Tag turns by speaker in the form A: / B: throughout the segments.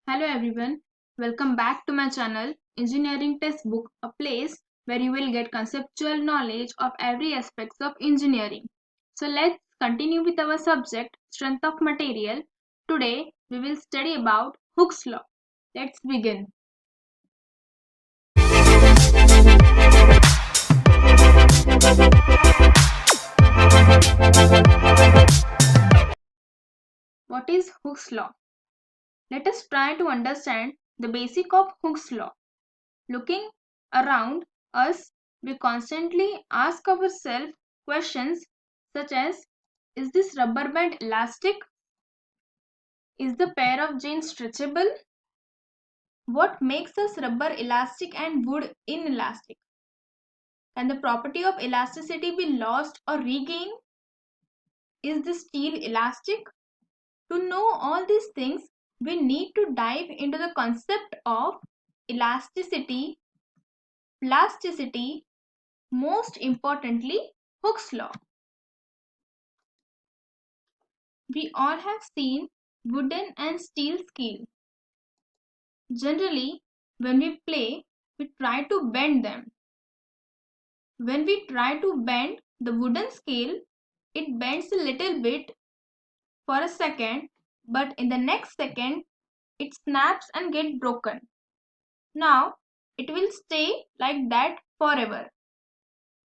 A: Hello everyone, welcome back to my channel Engineering Textbook, a place where you will get conceptual knowledge of every aspects of engineering. So let's continue with our subject strength of material. Today we will study about Hooke's law. Let's begin. What is Hooke's law? Let us try to understand the basic of Hooke's law. Looking around us, we constantly ask ourselves questions such as: is this rubber band elastic? Is the pair of jeans stretchable? What makes us rubber elastic and wood inelastic? Can the property of elasticity be lost or regained? Is the steel elastic? To know all these things, we need to dive into the concept of elasticity, plasticity, most importantly, Hooke's law. We all have seen wooden and steel scale. Generally, when we play, we try to bend them. When we try to bend the wooden scale, it bends a little bit for a second, but in the next second, it snaps and gets broken. Now, it will stay like that forever.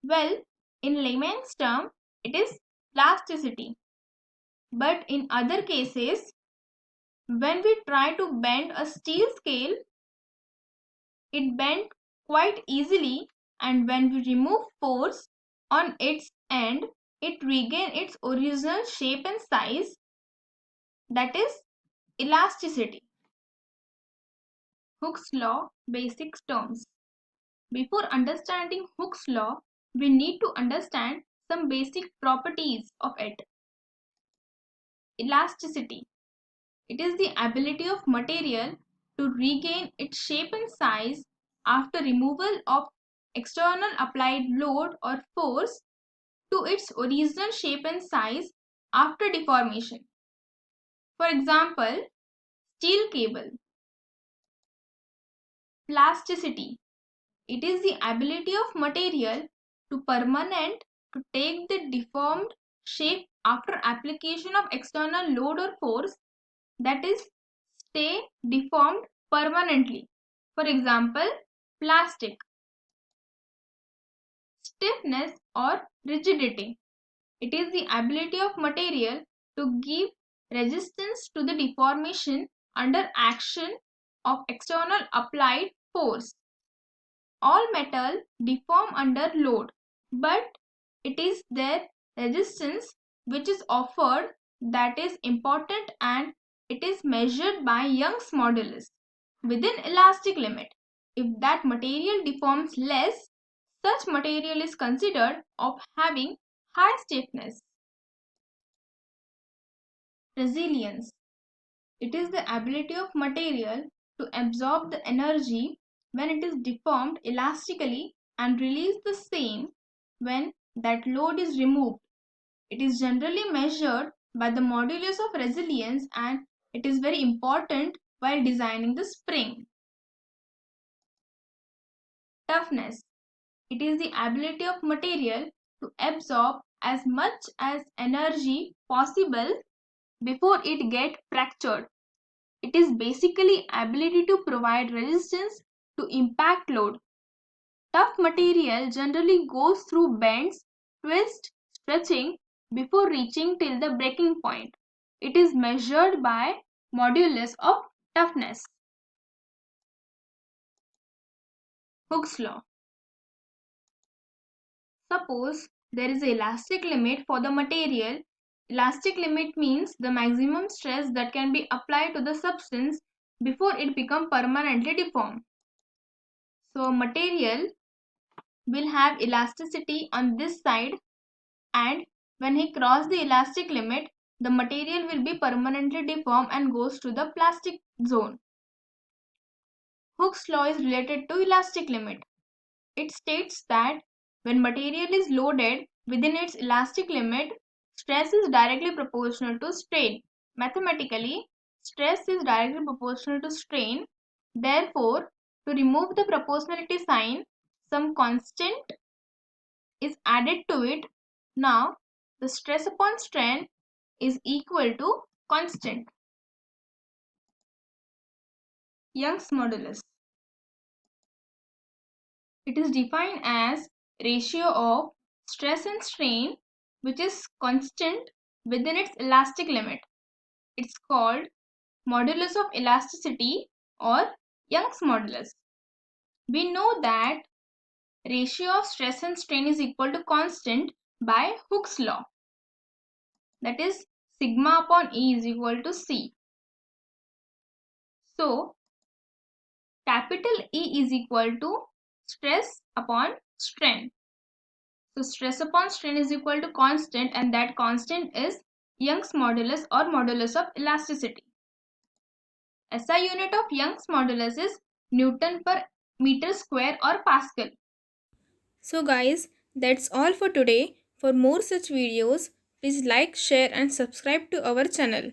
A: Well, in layman's term, it is plasticity. But in other cases, when we try to bend a steel scale, it bends quite easily, and when we remove force on its end, it regains its original shape and size, that is elasticity. Hooke's law basic terms. Before understanding Hooke's law, we need to understand some basic properties of it. Elasticity. It is the ability of material to regain its shape and size after removal of external applied load or force to its original shape and size after deformation. For example, steel cable. Plasticity. It is the ability of material to take the deformed shape after application of external load or force, that is, stay deformed permanently. For example, plastic. Stiffness or rigidity. It is the ability of material to give resistance to the deformation under action of external applied force. All metal deform under load, but it is their resistance which is offered that is important, and it is measured by Young's modulus within elastic limit. If that material deforms less, such material is considered of having high stiffness. Resilience. It is the ability of material to absorb the energy when it is deformed elastically and release the same when that load is removed. It is generally measured by the modulus of resilience, and it is very important while designing the spring. Toughness. It is the ability of material to absorb as much as energy possible before it gets fractured. It is basically ability to provide resistance to impact load. Tough material generally goes through bends, twists, stretching before reaching till the breaking point. It is measured by modulus of toughness. Hooke's law. Suppose there is an elastic limit for the material. Elastic limit means the maximum stress that can be applied to the substance before it becomes permanently deformed. So material will have elasticity on this side, and when he crosses the elastic limit, the material will be permanently deformed and goes to the plastic zone. Hooke's law is related to elastic limit. It states that when material is loaded within its elastic limit, stress is directly proportional to strain. Mathematically, stress is directly proportional to strain. Therefore, to remove the proportionality sign, some constant is added to it. Now, the stress upon strain is equal to constant. Young's modulus. It is defined as ratio of stress and strain which is constant within its elastic limit. It's called modulus of elasticity or Young's modulus. We know that ratio of stress and strain is equal to constant by Hooke's law. That is sigma upon E is equal to C. So, capital E is equal to stress upon strain. So stress upon strain is equal to constant, and that constant is Young's modulus or modulus of elasticity. SI unit of Young's modulus is Newton per meter square or Pascal.
B: So guys, that's all for today. For more such videos, please like, share and subscribe to our channel.